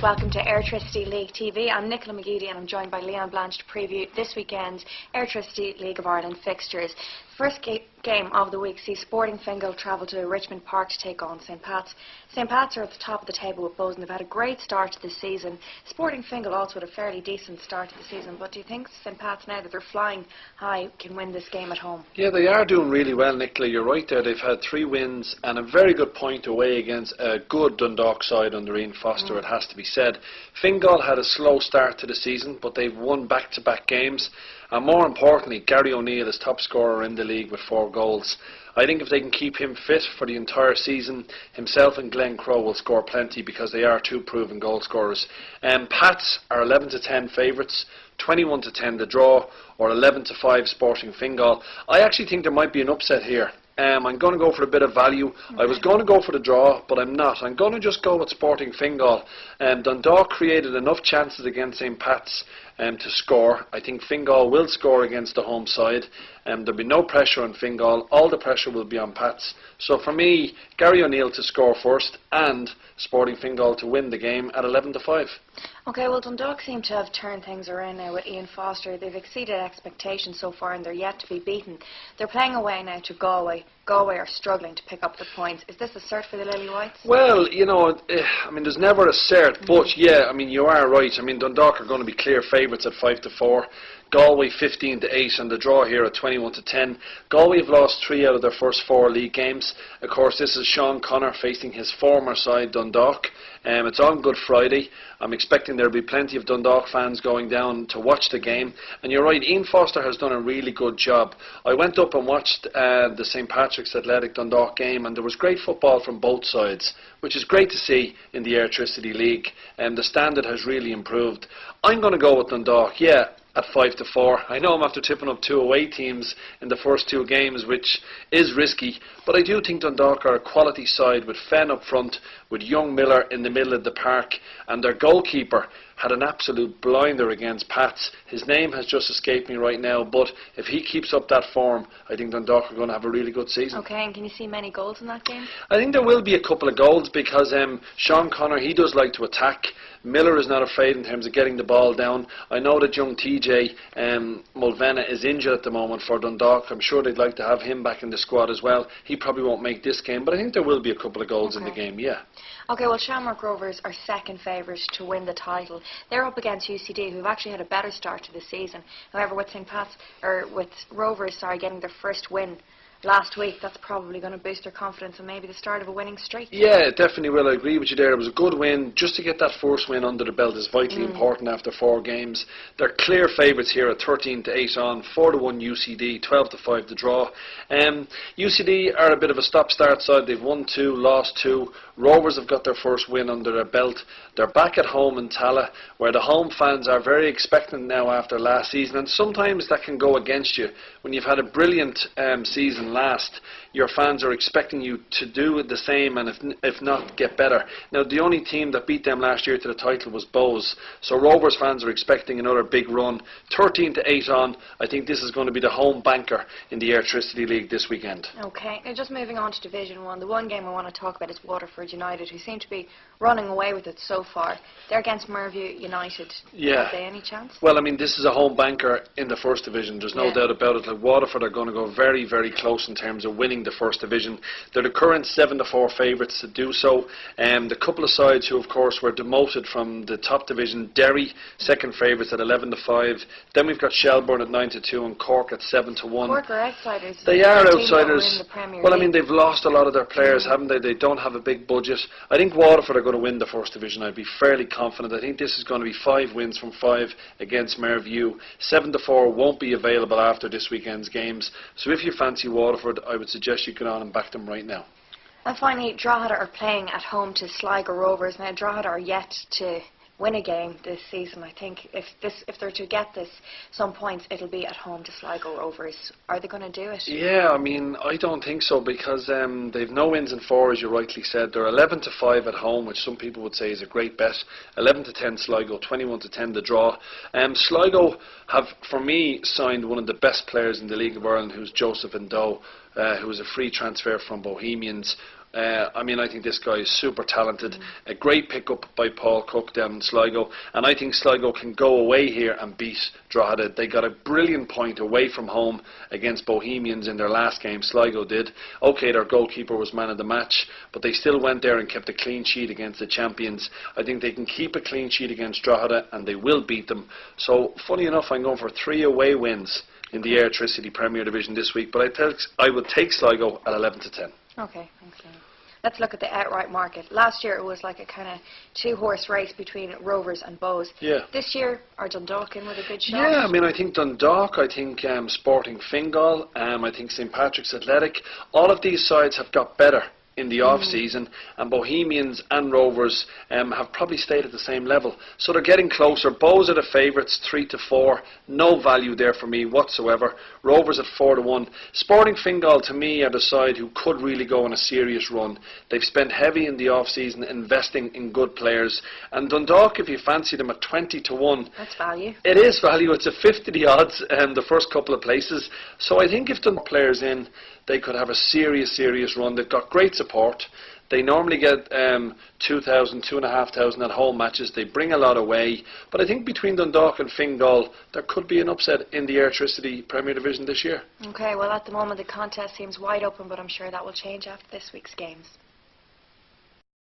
Welcome to Airtricity League TV. I'm Nicola McGeady and I'm joined by Leon Blanche to preview this weekend's Airtricity League of Ireland fixtures. First game of the week sees Sporting Fingal travel to Richmond Park to take on St Pat's. St Pat's are at the top of the table with Bows and they've had a great start to the season. Sporting Fingal also had a fairly decent start to the season, but do you think St Pat's, now that they're flying high, can win this game at home? Yeah, they are doing really well, Nicola. You're right there. They've had 3 wins and a very good point away against a good Dundalk side under Ian Foster, it has to be said. Fingal had a slow start to the season, but they've won back-to-back games. And more importantly, Gary O'Neill is top scorer in the league with 4 goals. I think if they can keep him fit for the entire season, himself and Glenn Crowe will score plenty because they are 2 proven goal scorers. Pats are 11-10 favourites, 21-10 the draw, or 11-5 Sporting Fingal. I actually think there might be an upset here. I'm going to go for a bit of value. I was going to go for the draw, but I'm not. I'm going to just go with Sporting Fingal. Dundalk created enough chances against St Pat's to score. I think Fingal will score against the home side. There'll be no pressure on Fingal. All the pressure will be on Pats. So for me, Gary O'Neill to score first and Sporting Fingal to win the game at 11-5. Okay, well, Dundalk seem to have turned things around now with Ian Foster. They've exceeded expectations so far and they're yet to be beaten. They're playing away now to Galway. Galway are struggling to pick up the points. Is this a cert for the Lily Whites? Well, you know, I mean, there's never a cert, but yeah, I mean, you are right. I mean, Dundalk are going to be clear favourites at 5-4. Galway 15-8 and the draw here at 21-10. Galway have lost 3 out of their first 4 league games. Of course, this is Sean Connor facing his former side Dundalk. It's on Good Friday. I'm expecting there'll be plenty of Dundalk fans going down to watch the game. And you're right, Ian Foster has done a really good job. I went up and watched the St Patrick's Athletic Dundalk game and there was great football from both sides, which is great to see in the Airtricity League. The standard has really improved. I'm going to go with Dundalk, yeah, at 5-4. I know I'm after tipping up 2 away teams in the first 2 games, which is risky, but I do think Dundalk are a quality side with Fenn up front, with young Miller in the middle of the park, and their goalkeeper had an absolute blinder against Pats. His name has just escaped me right now, but if he keeps up that form, I think Dundalk are going to have a really good season. Okay, and can you see many goals in that game? I think there will be a couple of goals because Sean Connor, he does like to attack. Miller is not afraid in terms of getting the ball down. I know that young TJ Mulvena is injured at the moment for Dundalk. I'm sure they'd like to have him back in the squad as well. He probably won't make this game, but I think there will be a couple of goals in the game, yeah. Okay, well, Shamrock Rovers are second favourites to win the title. They're up against UCD, who've actually had a better start to the season. However, with Rovers getting their first win last week, that's probably going to boost their confidence and maybe the start of a winning streak. Yeah, it definitely will. I agree with you there. It was a good win. Just to get that first win under the belt is vitally important after 4 games. They're clear favourites here at 13-8 on, 4-1 UCD, 12-5 the draw. UCD are a bit of a stop-start side. They've won 2, lost 2. Rovers have got their first win under their belt. They're back at home in Tala, where the home fans are very expectant now after last season, and sometimes that can go against you. When you've had a brilliant season last, your fans are expecting you to do the same and if not, get better. Now, the only team that beat them last year to the title was Bows, so Rovers fans are expecting another big run. 13-8 on. I think this is going to be the home banker in the Airtricity League this weekend. Okay, now just moving on to Division 1, the one game I want to talk about is Waterford United, who seem to be running away with it so far. They're against Merview United. Yeah. Have they any chance? Well, I mean, this is a home banker in the first division. There's no doubt about it. Like, Waterford are going to go very, very close in terms of winning the first division. They're the current 7-4 favourites to do so. The couple of sides who, of course, were demoted from the top division, Derry, second favourites at 11-5. Then we've got Shelbourne at 9-2 and Cork at 7-1. Cork are outsiders. They are outsiders. Well, I mean, they've lost a lot of their players, haven't they? They don't have a big budget. I think Waterford are going to win the first division. I'd be fairly confident. I think this is going to be 5 wins from 5 against Merview. 7-4 won't be available after this weekend's games. So if you fancy Waterford, I would suggest you get on and back them right now. And finally, Drogheda are playing at home to Sligo Rovers. Now, Drogheda are yet to win a game this season. I think if they're to get some points, it'll be at home to Sligo Rovers. Are they going to do it? Yeah, I mean, I don't think so because they've no wins in 4, as you rightly said. They're 11-5 at home, which some people would say is a great bet. 11-10 Sligo, 21-10 the draw. Sligo have, for me, signed one of the best players in the League of Ireland, who's Joseph Ndoh, who was a free transfer from Bohemians. I mean, I think this guy is super talented. A great pickup by Paul Cook down in Sligo, and I think Sligo can go away here and beat Drogheda. They got a brilliant point away from home against Bohemians in their last game. Sligo did. Okay, their goalkeeper was man of the match, but they still went there and kept a clean sheet against the champions. I think they can keep a clean sheet against Drogheda, and they will beat them. So, funny enough, I'm going for 3 away wins in the Airtricity Premier Division this week, but I would take Sligo at 11-10. Okay, thanks, Liam. Let's look at the outright market. Last year it was like a kind of 2-horse race between Rovers and Bows. Yeah. This year, are Dundalk in with a good shot? Yeah, I mean, I think Dundalk, I think Sporting Fingal, I think St Patrick's Athletic, all of these sides have got better in the off-season, and Bohemians and Rovers have probably stayed at the same level. So they're getting closer. Bows are the favourites, 3-4. No value there for me whatsoever. Rovers at 4-1. Sporting Fingal, to me, are the side who could really go on a serious run. They've spent heavy in the off-season investing in good players. And Dundalk, if you fancy them at 20-1. That's value. It is value. It's a 50 the odds the first couple of places. So I think if Dundalk players in, they could have a serious run. They've got great support. They normally get 2,000, 2,500 at home matches. They bring a lot away. But I think between Dundalk and Fingal, there could be an upset in the Airtricity Premier Division this year. Okay, well at the moment the contest seems wide open, but I'm sure that will change after this week's games.